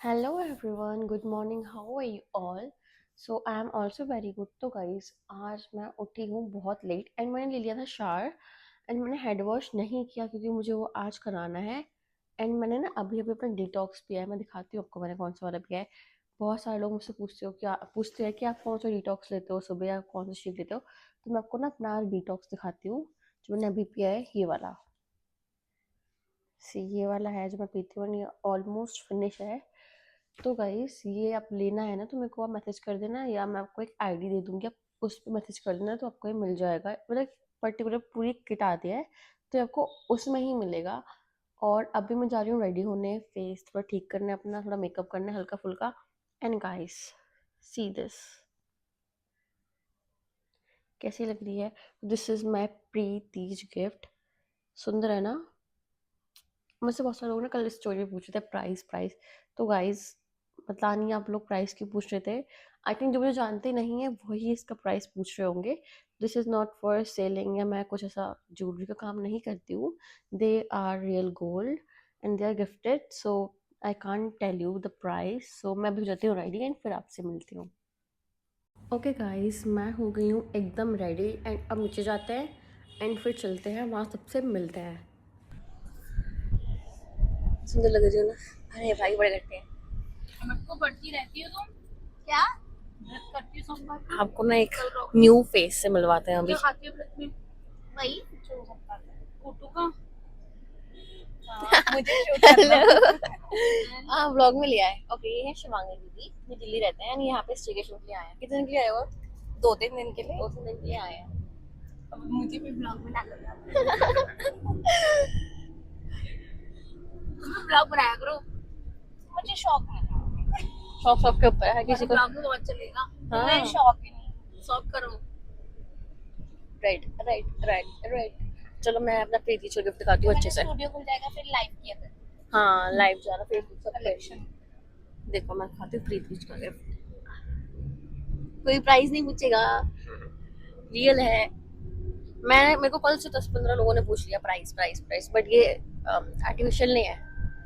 Hello everyone, good morning. How are you all? So I am also very good. तो guys, आज मैं उठी हूँ बहुत लेट एंड मैंने ले लिया था शावर एंड मैंने हेड वॉश नहीं किया क्योंकि मुझे वो आज कराना है। एंड मैंने ना अभी अभी अपना डिटॉक्स पिया है। मैं दिखाती हूँ आपको मैंने कौन सा वाला पिया है। बहुत सारे लोग मुझसे पूछते हैं कि आप कौन सा डिटॉक्स लेते हो सुबह या कौन सा शेक लेते हो। तो मैं आपको ना अपना डिटॉक्स दिखाती हूँ जो मैंने अभी पिया है, ये वाला। सी ये वाला है जो मैं पीती हूँ, ये ऑलमोस्ट फिनिश है। तो गाइस ये आप लेना है ना तो मेरे को आप मैसेज कर देना या मैं आपको एक आईडी दे दूंगी, आप उस पर मैसेज कर देना तो आपको ये मिल जाएगा। मतलब पर्टिकुलर पूरी किट आती है तो आपको उसमें ही मिलेगा। और अभी मैं जा रही हूँ रेडी होने, फेस थोड़ा ठीक करने, अपना थोड़ा मेकअप करना है हल्का फुल्का। एंड गाइस सी दिस, कैसी लग रही है? This is my pre Teej gift. सुंदर है ना? मुझसे बहुत सारे लोग ना कल स्टोरी में पूछ रहे थे प्राइस प्राइस। तो गाइज पता नहीं आप लोग प्राइस क्यों पूछ रहे थे। आई थिंक जो मुझे जानते नहीं है वही इसका प्राइस पूछ रहे होंगे। This is not for selling या मैं कुछ ऐसा ज्वेलरी का काम नहीं करती हूँ। They are real gold and they are gifted, so I can't tell you the price. So मैं अभी हो जाती हूँ रेडी एंड फिर आपसे मिलती हूँ। ओके गाइस, मैं हो गई हूँ एकदम रेडी एंड अब नीचे जाते हैं एंड फिर चलते हैं, वहाँ सबसे मिलते हैं। सुंदर लग रही हो ना? अरे भाई बड़े लगते हैं। हमको बढ़ती रहती हो तुम क्या व्रत करती हो सोमवार आपको ना एक न्यू फेस से मिलवाते हैं अभी। क्या खाती हो व्रत में वही जो सब खाते हैं फोटो का मुझे शूट हेलो। करना हाँ व्लॉग में लिया है। ओके, ये है शिवांगी दीदी, ये दिल्ली रहते हैं, यहाँ पे स्टेकेशन के लिए आए हैं। कितने दिन के लिए आए हो? 2-3 दिन के लिए, 2-3 दिन के लिए आए हैं। अब मुझे भी ब्लॉग में डालना तुम भी ब्लॉग बनाया करो मुझे शौक नहीं शौक शौक के ऊपर है किसी को। ब्लॉग में बहुत चलेगा हाँ मुझे शौक ही नहीं शौक करो राइट राइट राइट राइट। चलो मैं अपना प्रीति को गिफ्ट दिखाती हूँ अच्छे से। स्टूडियो खुल जाएगा फिर लाइव किया कर हाँ लाइव जाना फेसबुक सब पे। कलेक्शन देखो मैं खाती हूँ प्रीति का गिफ्ट। कोई प्राइस नहीं पूछेगा, रियल है। मैं मेरे को कल से 10-15 लोगों ने पूछ लिया प्राइस प्राइस प्राइस, बट ये आर्टिफिशियल नहीं है,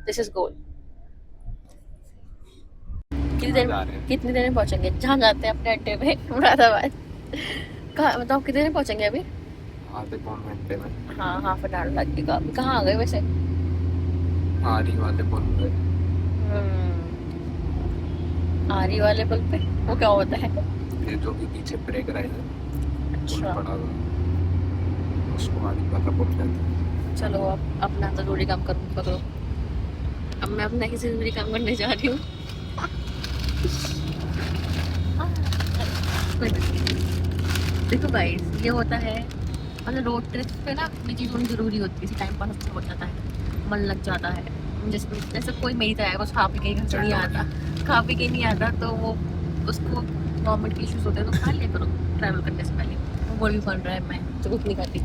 दिस इज गोल्ड। कितनी देर में पहुंचेंगे जहाँ जाते हैं अपने अड्डे पे मुरादाबाद? कहाँ बताओ कितने देर में पहुंचेंगे अभी? आधे पौन घंटे में। हाँ हाफ एन आवर लगेगा। अभी कहाँ आ गए वैसे? आरी वाले पुल पे। आरी वाले पुल पे वो क्या होता है? ये जो भी पीछे ब्रेक रहे हैं पुल अच्छा पड़ा हुआ उसको आरी वाला पुल कहते हैं। चलो अब अपना तो जरूरी काम करूँ पकड़ो। अब मैं अपना किसी जरूरी काम करने जा रही हूँ। देखो गाइस ये होता है, मतलब रोड ट्रिप पे ना अपनी चीज़ होनी जरूरी होती है, इसी टाइम पास अच्छा हो जाता है, मन लग जाता है। जैसे जैसे कोई मेरी तरह है, कुछ खा पी के घर से नहीं आता, खा पी के नहीं आता तो वो उसको गवर्नमेंट के इश्यूज होते हैं, तो खा लिया करो ट्रैवल करने से पहले। वो बोल भी बन रहा है मैं जो कुछ नहीं खाती।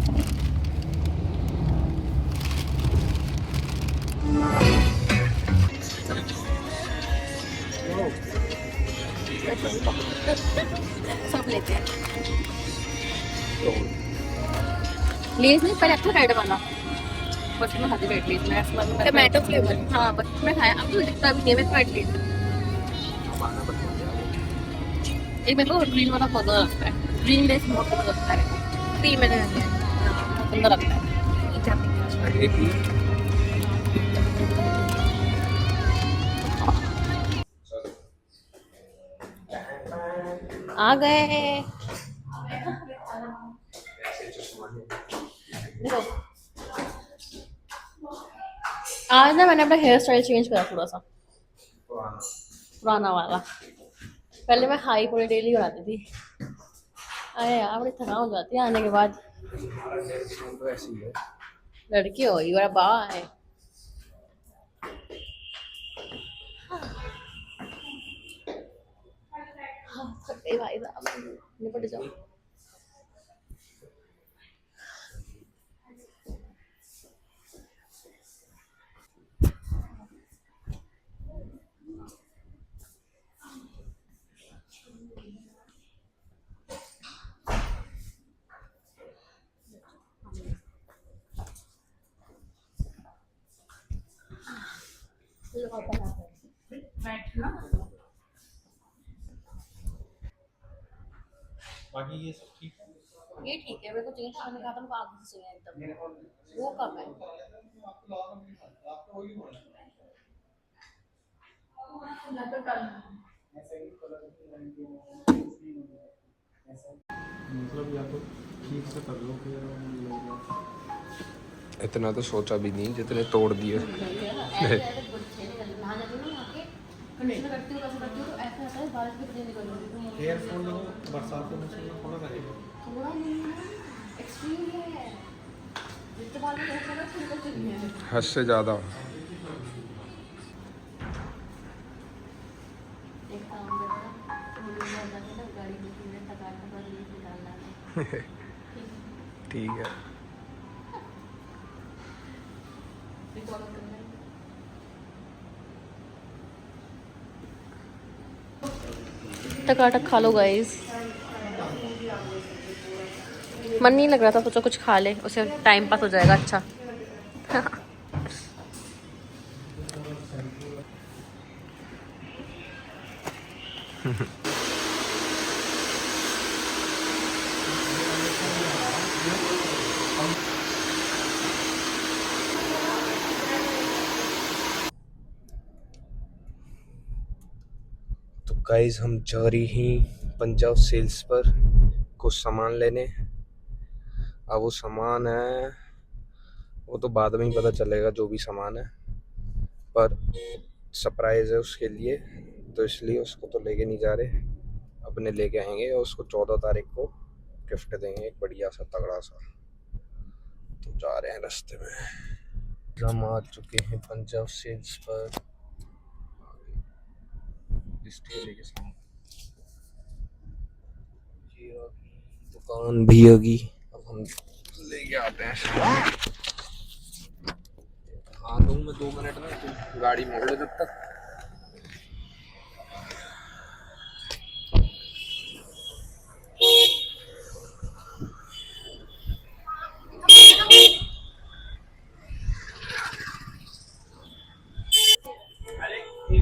सब लेते हैं। लेज नहीं, पहले अच्छा रेड वाला बस मैं खाती रेड लेज। मैं टमाटो फ्लेवर हाँ बस मैं खाया, अब तो दिखता भी नहीं है मेरे को रेड लेज। हमारा बंद हो गया एक मेरे को ग्रीन वाला बहुत अच्छा लगता है, ग्रीन लेज बहुत अच्छा लगता है, क्रीम में रहते हैं बहुत सुंदर लगता है। वो। ये भी आ गए। देखो आज ना मैंने अपना हेयर स्टाइल चेंज करा थोड़ा सा, पुराना वाला। पहले मैं हाई पोनी डेली बनाती थी। अरे यार बड़ी थकान हो जाती है आने के बाद। तो ऐसी है। लड़की हो यू आर बाय। भाई साहब निपट जाओ। बाकी ये सब ठीक है। ये ठीक है, मेरे को जीन्स मैंने कहा था मेरे को आगे से चाहिए एकदम, वो कम है। मतलब या तो ठीक से कर लो फिर इतना तो सोचा भी नहीं जितने तोड़ दिए। हेयर फॉल बरसात के मौसम में थोड़ा रहेगा। थोड़ा नहीं है, एक्सट्रीम है, जितने बाल में हेयर कलर फिर तो चाहिए। हद से ज़्यादा। एक काम करना, मुझे बहुत ज़्यादा ना गाड़ी बुकिंग में टका टका लीव निकालना है। ठीक है। रिकॉर्ड करना है। टकाटक खा लो गाइस। मन नहीं लग रहा था, सोचो कुछ खा ले, उसे टाइम पास हो जाएगा अच्छा। तो गाइस हम जा रही हैं पंजाब सेल्स पर कुछ सामान लेने। अब वो सामान है, वो तो बाद में ही पता चलेगा जो भी सामान है, पर सरप्राइज है उसके लिए, तो इसलिए उसको तो लेके नहीं जा रहे, अपने लेके आएंगे और उसको 14 तारीख को गिफ्ट देंगे, एक बढ़िया सा तगड़ा सा। तो जा रहे हैं रास्ते में। हम आ चुके हैं पंजाब सेल्स पर, इस ठेले के सामने। ये होगी दुकान भी होगी। अब हम लेके आते हैं सामान। हाँ दूँ मैं 2 मिनट में, तुम गाड़ी मोड़ लो जब तक।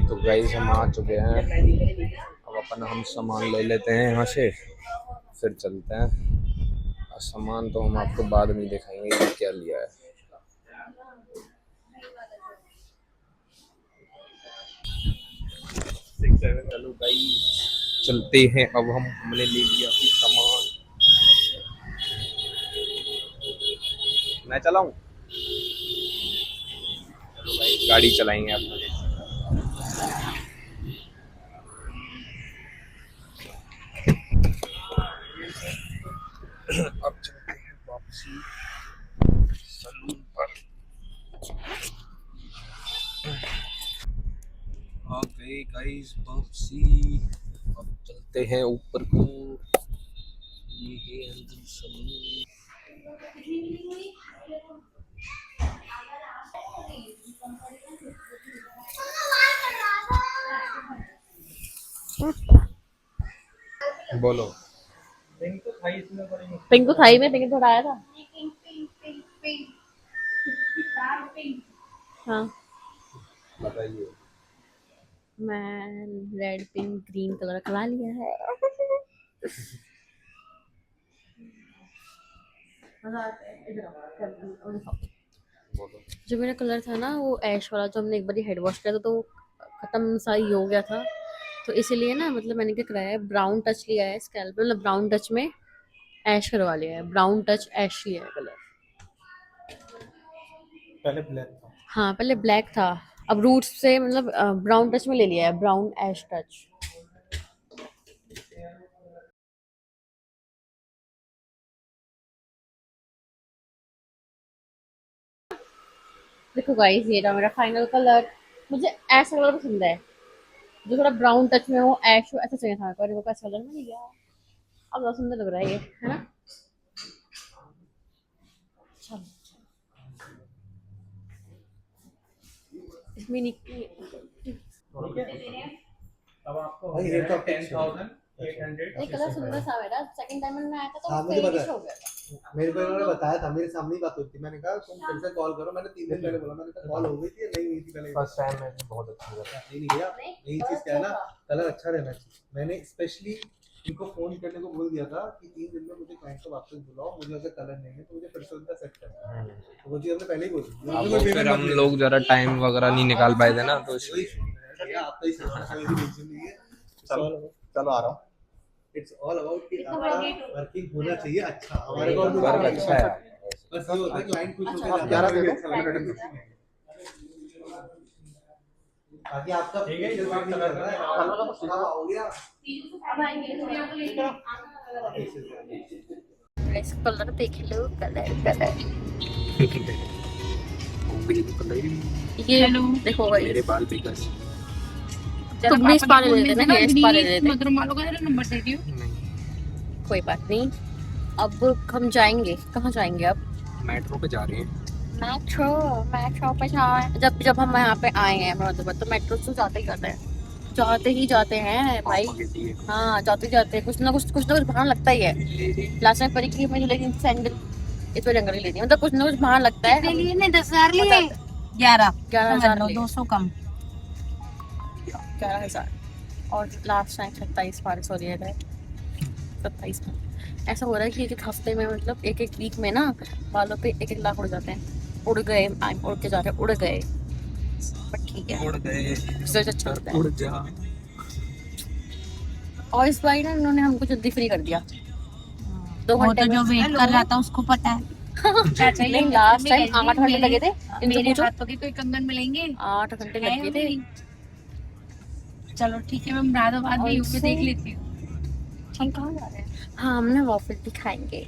तो गाइस हम आ चुके हैं, अब अपन हम सामान ले लेते हैं यहाँ से, फिर चलते हैं। और सामान तो हम आपको बाद में दिखाएंगे कि क्या लिया है। चलो गाइस चलते हैं, अब हमने ले लिया फिर सामान। मैं चलाऊं? चलो भाई गाड़ी चलाएंगे आप। अब चलते हैं वापसी सलून पर। आ गए गाइस वापसी। अब चलते हैं ऊपर को। ये है अंजल सलून। बोलो। पिंक तो था ही, मैं पिंक थोड़ा आया था। हाँ बताइए। मैं रेड पिंक ग्रीन कलर करा लिया है। बोलो। जो मेरा कलर था ना वो ऐश वाला, जो हमने एक बार हेड वॉश किया था तो खत्म सा ही हो गया था, तो इसीलिए ना मतलब मैंने क्या कराया है, ब्राउन टच लिया है स्कैल्प पे, मतलब ब्राउन टच में ऐश करवा लिया है, ब्राउन टच ऐश लिया है कलर। पहले ब्लैक था। हाँ पहले ब्लैक था, अब रूट्स से मतलब ब्राउन टच में ले लिया है, ब्राउन ऐश टच। देखो गाइस ये रहा मेरा फाइनल कलर। मुझे ऐसा कलर पसंद है जो थोड़ा ब्राउन टच में हो, ऐश हो, ऐसा चाहिए था मेरे को, और मेरे को ऐसा कलर मिल गया। अब बहुत सुंदर लग रहा है ये, है ना? चलो इसमें निकली। ठीक है। अब आपको भाई ये तो 10,000 ये कलर सुंदर सा है ना, सेकंड टाइम मैंने आया था तो हाँ, मुझे पता फेलिश है। हो गया था। मेरे को इन्होंने बताया था, मेरे सामने ही बात हुई थी, मैंने कहा तुम फिर से कॉल करो, मैंने 3 दिन पहले बोला, मैंने कहा कॉल हो गई थी या नहीं हुई थी पहले। फर्स्ट टाइम में बहुत अच्छा लगा। नहीं भैया, यही चीज क्या है ना, कलर अच्छा रहना चाहिए। मैंने स्पेशली इनको फोन करने को बोल दिया था कि 3 दिन में मुझे क्लाइंट को वापस बुलाओ, मुझे ऐसा कलर नहीं है तो मुझे फिर से उनका सेट करना है। तो वो चीज हमने पहले ही बोली। अब वो फिर हम लोग जरा टाइम वगैरह नहीं निकाल पाए थे ना, तो इसलिए आपका ही टेंशन नहीं है, चलो आ रहा हूँ। इट्स ऑल अबाउट कि आपका वर्किंग होना चाहिए अच्छा। हमारे को वर्क अच्छा है। बस ये होता है क्लाइंट खुश होकर आप जाता 11 है, दे दो, अच्छा लगता है। बाकी आपका ठीक है, ये बात कर रहा है, कब आओगे आप? अब आएंगे गाइस कलर देख लो, कलर ये देखो गाइस, मेरे बाल भी कैसे तुमने इस पाले ले लेते ना, ये इस पाले ले लेते। मधुरम वालों का नंबर दे दियो। नहीं, कोई बात नहीं, अब हम जाएंगे, कहाँ जाएंगे अब? मेट्रो पे जा रहे हैं। मेट्रो पे जब हम यहाँ पे आए हैं मधुबन, तो मेट्रो से जाते ही जाते हैं भाई। पापा के लिए। हाँ जाते जाते कुछ ना कुछ बहाना लगता ही है। लास्ट टाइम परी की मुझे लेकिन सैंडल इस बार जंगल लेनी है, मतलब कुछ ना कुछ बहाना लगता है। लिए ने 10,000 लिए 11,000 लिए। 200 कम 11,000 और लास्ट टाइम 27 बारिश हो रही है। 27 में ऐसा हो रहा है कि एक हफ्ते में, मतलब एक वीक में ना बालों पे 1 लाख उड़ जाते हैं। उड़ गए, उड़ के जा रहे, उड़ गए, बट ठीक है, उड़ गए, उससे अच्छा होता है। उड़ जा। और इस बार ना इन्होंने हमको जल्दी फ्री कर दिया, 2 वो घंटे तो जो में। वेट कर रहा था उसको पता है। नहीं, लास्ट टाइम 8 घंटे लगे थे, इनको मेरे पूछो, हाथों के कोई कंगन मिलेंगे? 8 घंटे लगे थे। चलो ठीक है, मैं मुरादाबाद में यूपी देख लेती हूँ। हम कहाँ जा रहे हैं? हाँ, हमने वॉफल भी खाएंगे।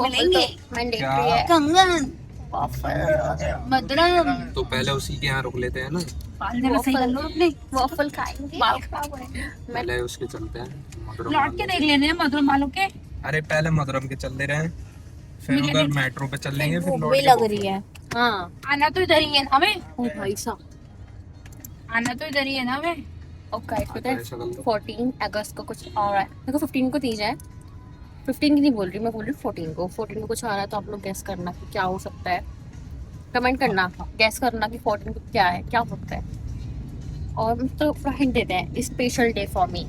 मिलेंगे? मैंडेटरी है कंगन वॉफल। मधुरम तो पहले उसी के यहाँ रुक लेते हैं ना, बाल देना सही कर लो अपने, वॉफल खाएंगे। बाल खराब हो रहे हैं। पहले उसके चलते हैं मधुरम लौट के देख लेने हैं मधुरम वालों के। अरे पहले मधुरम के चल दे रहे हैं, फिर मिलेंगे। उधर मेट्रो पे चल लेंगे, फिर लौट भी के लग वापस। रही है। हाँ, आना तो इधर ही है ना हमें, ओ भाई साहब। आना तो इधर ही है ना हमें। ओके, पता है ऐसा कर लो। 14 अगस्त को कुछ आ रहा है। देखो 15 को तीज है, 15 की नहीं बोल रही मैं, बोल रही हूँ 14 को। 14 को कुछ आ रहा है, तो आप लोग गैस करना कि क्या हो सकता है। कमेंट करना, गैस करना कि 14 को क्या है, क्या हो सकता है। और तो थोड़ा हिंट देते हैं, special day for me,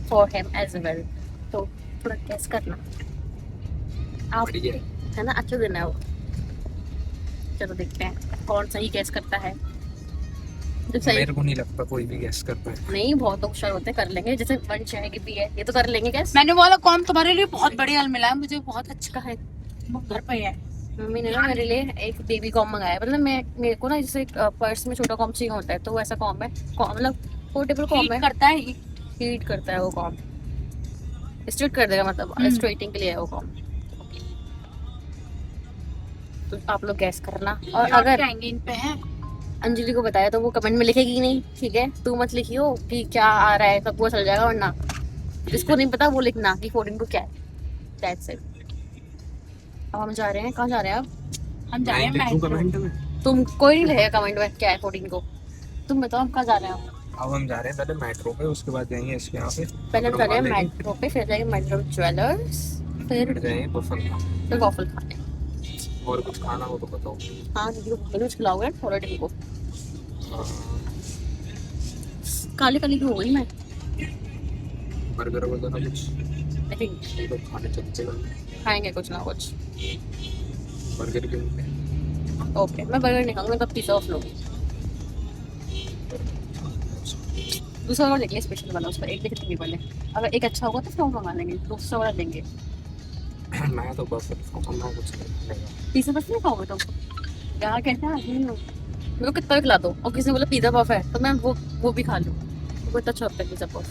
for him as well, तो थोड़ा गैस करना आप, बढ़िया। है ना, अच्छा दिन है वो। चलो देखते हैं कौन सही गैस करता है। जो सही मेरे को नहीं लगता कोई भी गैस कर पाए। नहीं, बहुत होशियार होते हैं, कर लेंगे। जैसे वंश है, भी है, ये तो कर लेंगे गैस। मैंने बोला कौन तुम्हारे लिए बहुत बढ़िया मिला है, मुझे बहुत अच्छा का है। वो घर पे है। मम्मी ने ना मेरे लिए एक बेबी कॉम मंगाया, मतलब मेरे को ना जैसे पर्स में छोटा कॉम चाहिए होता है, तो वैसा कॉम है, मतलब पोर्टेबल कॉम है, हीट करता है हीट करता है वो कॉम, स्ट्रेट कर देगा, मतलब स्ट्रेटिंग के लिए है वो कॉम। तो आप लोग गैस करना, और अगर इन पे है। अंजलि को बताया तो वो कमेंट में लिखेगी नहीं, ठीक है? तू मत लिखियो कि क्या आ रहा है, सबको चल जाएगा, वरना जिसको नहीं पता वो लिखना कि 14 को क्या है। That's it. अब हम जा रहे हैं, कहाँ जा रहे हैं अब? हम जा रहे हैं मैं मेट्रो। कमेंट में। तुम कोई नहीं लिखेगा कमेंट में क्या है 14 को। तुम बताओ हम कहाँ जा रहे हैं? अब हम जा रहे हैं पहले मेट्रो पे, उसके बाद जाएंगे इसके यहाँ पे, पहले हम जा रहे हैं मेट्रो पे, फिर जाएंगे मेट्रो ज्वेलर्स, फिर जाएंगे बफल खाने। फिर वॉफल खाने। और कुछ खाना हो तो बताओ। हाँ, दीदी को कुछ खिलाओगे थोड़ा दिन को। काली काली हो गई मैं, बर्गर वगैरह कुछ आई थिंक तो खाने चलते हैं। खाएंगे कुछ ना कुछ। बर्गर क्यों नहीं? ओके, मैं बर्गर नहीं खाऊंगा, मैं तो पिज़्ज़ा ऑफ लूँगी। दूसरा वाला देख ले, स्पेशल वाला, उस पर एक देखेंगे पहले, अगर एक अच्छा होगा तो फिर हम मंगा लेंगे, दूसरा वाला लेंगे। मैं तो बफल खाऊंगा, मैं कुछ नहीं खाऊंगा। पिज़्ज़ा बस नहीं खाओगे तुम? यार कैसे आदमी हो, मेरे को कितना भी खिला दो, और किसी ने बोला पिज़्ज़ा पफ है तो मैं वो भी खा लूँ। वो इतना अच्छा होता है पिज़्ज़ा पफ।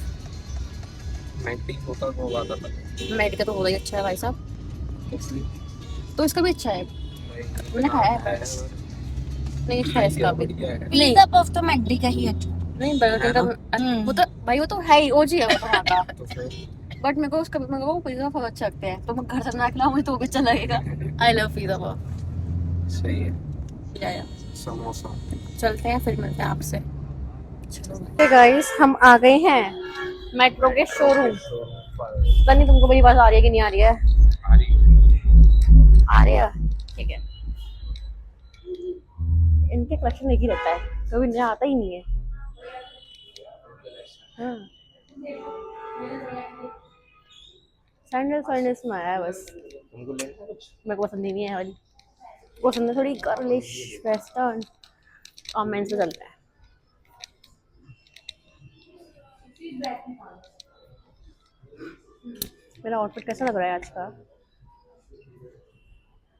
मैकडी होता तो बात अलग मैडी का तो होता ही अच्छा है भाई साहब, है। तो इसका भी अच्छा है। मैंने खाया है, नहीं अच्छा है इसका भी। बढ़िया है। नहीं पिज़्ज़ा पफ तो मैकडी का ही अच्छा। नहीं, बर्गर का वो तो भाई, वो तो है ही, ओजी है वो वहाँ का। तो फिर बट मेरे को पिज़्ज़ा बहुत अच्छा लगता है, तो मैं घर से ना खिलाऊं मुझे तो भी अच्छा लगेगा। I love pizza puff. सही है। या समोसा। चलते हैं, फिर मिलते हैं आपसे। चलो गाइस, हम आ गए हैं मेट्रो के शोरूम। पता नहीं तुमको मेरी आवाज आ रही है कि नहीं आ रही है? आ रही है, ठीक है। इनके कलेक्शन एक ही रहता है, कभी नया आता ही नहीं है। हाँ, सैंडल्स में आया है बस। तुमको लेना है कुछ? मेरे को पसंद ही नहीं है वाली, पसंद है थोड़ी गर्लिश वेस्टर्न। कमेंट से चलता है। मेरा आउटफिट कैसा लग रहा है आज का?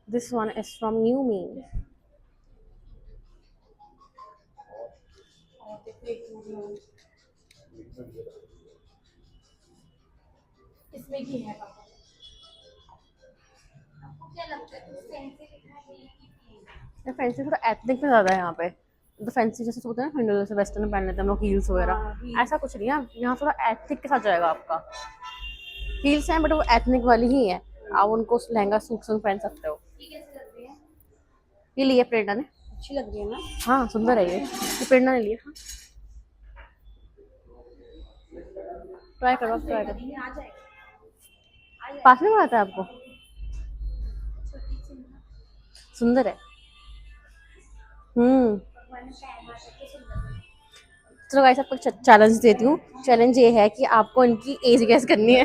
This one is from new me. इसमें की है पापा। आपको क्या लगता है कुछ फैंसी दिखा रही है? फैंसी थोड़ा एथनिक में ज़्यादा है यहाँ पे। तो फैंसी जैसे होता है ना, हिंदू जैसे वेस्टर्न में पहन लेते हैं हम लोग हील्स वगैरह, हाँ, ऐसा कुछ नहीं है यहाँ। थोड़ा एथनिक के साथ जाएगा आपका। हील्स हैं बट वो एथनिक वाली ही है। आप उनको लहंगा सूट संग पहन सकते हो। ये कैसे लग रही है? ये लिया प्रेरणा ने। अच्छी लग रही है ना? हाँ सुंदर है ये प्रेरणा ने लिया। हाँ ट्राई करो, आप ट्राई करो। ये आ जाएगा। पास में आता है आपको? छोटी सी ना, सुंदर है। मैंने पहना था तो सुंदर लग रही है। चलो गाइस आपको चैलेंज देती हूँ। चैलेंज ये है कि आपको इनकी एज गैस करनी है।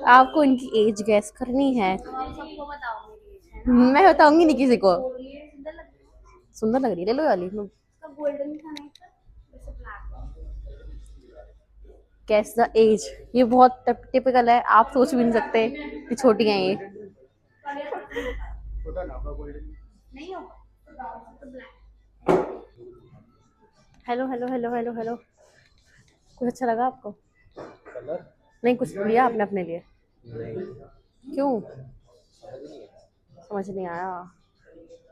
आपको इनकी एज गैस करनी है। तो आप सबको बताओ मेरी एज है ना। मैं बताऊंगी नहीं किसी को। और ये सुंदर लग रही है। सुंदर लग रही है, ले लो वाली। इसका गोल्डन था नहीं था, वैसे ब्लैक। Gas the age. ये बहुत टिपिकल है, आप सोच भी नहीं सकते कि छोटी हैं ये। नहीं होगा तो black. Hello hello hello hello hello. कुछ अच्छा लगा आपको? कलर नहीं कुछ लिया आपने अपने लिए? नहीं, क्यों? समझ नहीं आया।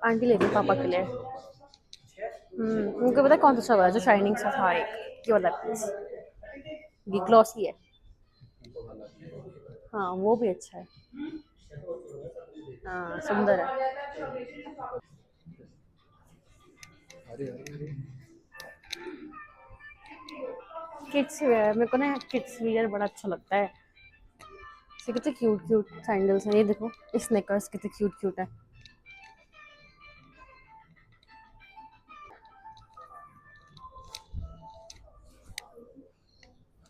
आंटी ले गई पापा के लिए। उनको पता है कौन सा अच्छा लगा जो शाइनिंग सा था एक, ये वाला प्लीज। ये ग्लॉसी है। हाँ वो भी अच्छा है। हाँ सुंदर है। किड्स वेयर, मेरे को ना किड्स वेयर बड़ा अच्छा लगता है। इसके कितने क्यूट क्यूट सैंडल्स हैं, ये देखो स्नेकर्स कितने क्यूट क्यूट है।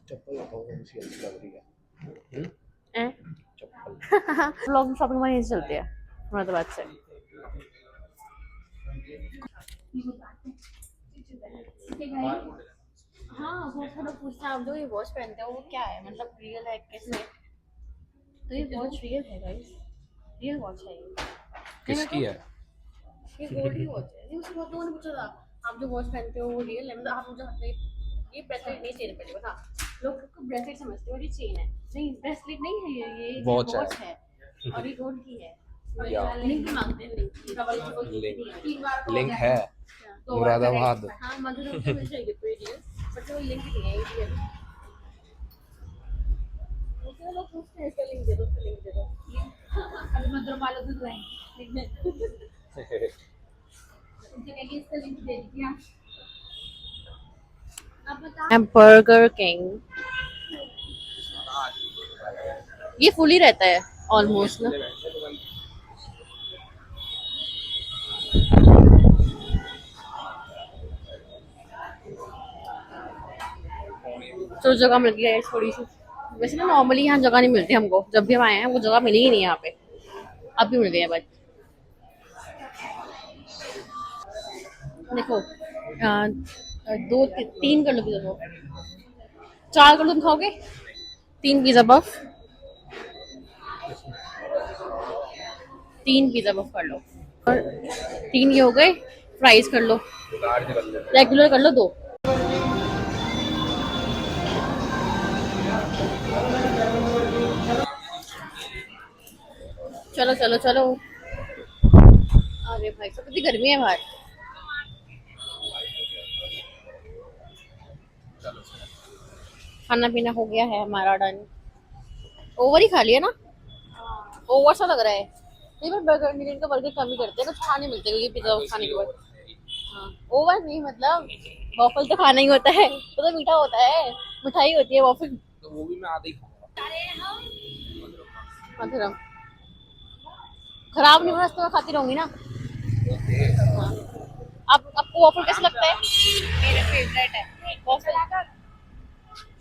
चप्पल बताओ कौन सी अच्छी लग रही है? चप्पल व्लॉग शॉपिंग में यहीं से चलती है मुरादाबाद से। हाँ बहुत सारे पूछते हैं आप जो ये वॉच पहनते हो वो क्या है, मतलब रियल है कैसे? तो ये वॉच रियल है गाइस, रियल वॉच है ये। किसकी है? ये गोल्ड की वॉच है। नहीं मुझसे बहुत लोगों ने पूछा था आप जो वॉच पहनते हो वो रियल है, मतलब आप मुझे हाथ में ये ब्रेसलेट नहीं चेन पहले बता। लोग इसको ब्रेसलेट समझते हैं और ये चेन है। नहीं ब्रेसलेट नहीं है ये वॉच है। वॉच है और ये गोल्ड की है। या। लिंक भी मांगते हैं, लिंक है मुरादाबाद। हाँ मधुर को मिल जाएगी कोई रियल, बट वो लिंक नहीं है ये रियल। मुझे लोग पूछते हैं इसका लिंक दे दो, उसका लिंक दे दो। अभी मधुर वालों से बुलाएंगे उनसे कहेंगे इसका लिंक दे दीजिए आप। अब बता। बर्गर किंग ये फुल ही रहता है ऑलमोस्ट ना। तो जगह मिल गई है थोड़ी सी। वैसे ना नॉर्मली यहाँ जगह नहीं मिलती हमको, जब भी हम आए हैं वो जगह मिली ही नहीं यहाँ पे। अब भी मिल गई है बस। देखो दो तीन कर लो पिज्जा बफ, 4 कर लो तुम खाओगे? 3 पिज्जा बफ, 3 पिज्जा बफ कर लो और 3 ये हो गए। फ्राइज कर लो, रेगुलर कर लो 2। चलो चलो चलो। अरे भाई सब कितनी गर्मी है बाहर। खाना पीना हो गया है हमारा डन। ओवर ही खा लिया ना, ओवर सा लग रहा है। नहीं पर बर्गर मिलेन का बर्गर कम ही करते हैं, कुछ खाने मिलते हैं क्योंकि पिज्जा खाने के बाद। हाँ ओवर नहीं, मतलब वॉफल तो खाना ही होता है, वो तो मीठा होता है, मिठाई होती है वॉफल। तो वो भी मैं आधा ही खाऊंगा। मधुरम खराब नहीं होना, तो मैं खाती रहूंगी ना। हाँ। आपको वॉफल कैसा लगता है? मेरा फेवरेट है वॉफल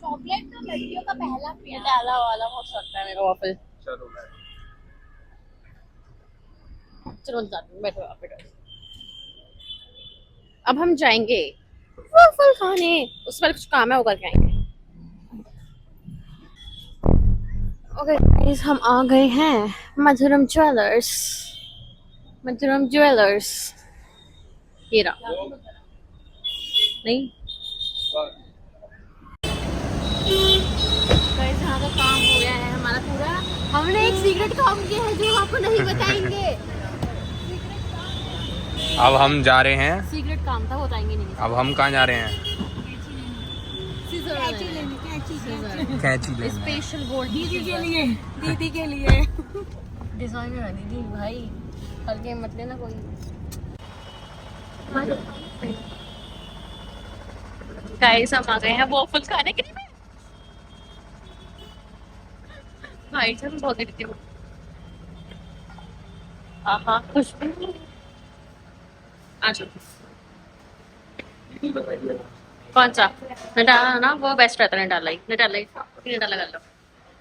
चॉकलेट तो लड़कियों का पहला प्यार। डाला वाला बहुत लगता है मेरा वॉफल। चलो चलो जाते हैं, बैठो आप बैठो। अब हम जाएंगे वॉफल खाने, उस पर कुछ काम है वो करके आएंगे। ओके गाइस, हम आ गए हैं मधुरम ज्वेलर्स। मधुरम ज्वेलर्स ये रहा। नहीं गाइस, यहाँ का काम हो गया है हमारा पूरा। हमने एक सीक्रेट काम किया है जो हम आपको नहीं बताएंगे। अब हम जा रहे हैं। सीक्रेट काम था, बताएंगे नहीं। अब हम कहाँ जा रहे हैं? कैंची लेने। स्पेशल गोल्ड दीदी के लिए, दीदी के लिए डिजाइनर है दीदी भाई, हल्के मत लेना कोई। गाइस हम आ गए हैं वॉफल खाने के लिए। भाई साहब बहुत देती हूँ। आहा खुशबू। अच्छा कौन सा? नटाला ना, वो बेस्ट रहता है। नटाला ही नटाला कर लो।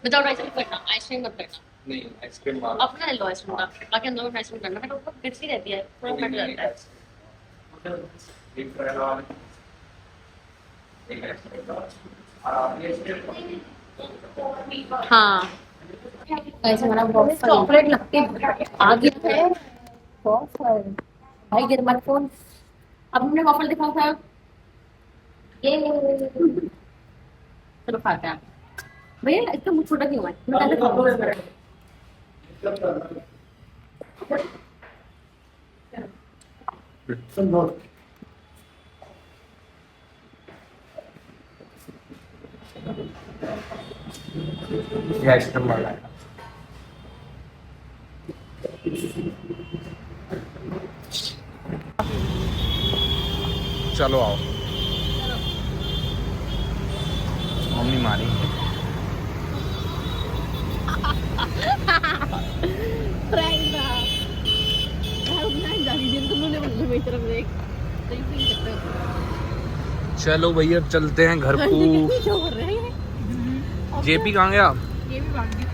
विदाउट आइसक्रीम करना, आइसक्रीम मत करना। नहीं आइसक्रीम अपना ले लो आइसक्रीम का, बाकी हम दोनों आइसक्रीम करना। फिर ऊपर मिर्ची रहती है, थोड़ा फट जाता है। हाँ गाइस, हमारा वॉफल चॉकलेट लगती है आ गया है। वॉफल भाई गिर मत फोन। अब हमने वॉफल दिखाया था ये। चलो खाते हैं। भैया इसका मुंह छोटा क्यों है? मैं कैसे खाऊंगा? ये आइसक्रीम वाला है। चलो आओ, मम्मी मारी। प्रैंक था। मैं उतना इंटेलिजेंट तुम लोगों ने बोला मेरी तरफ देख। नहीं पी सकते हो। चलो भैया चलते हैं घर को। क्या कर रहे हैं? जेपी कहाँ गया? ये भी भाग गई।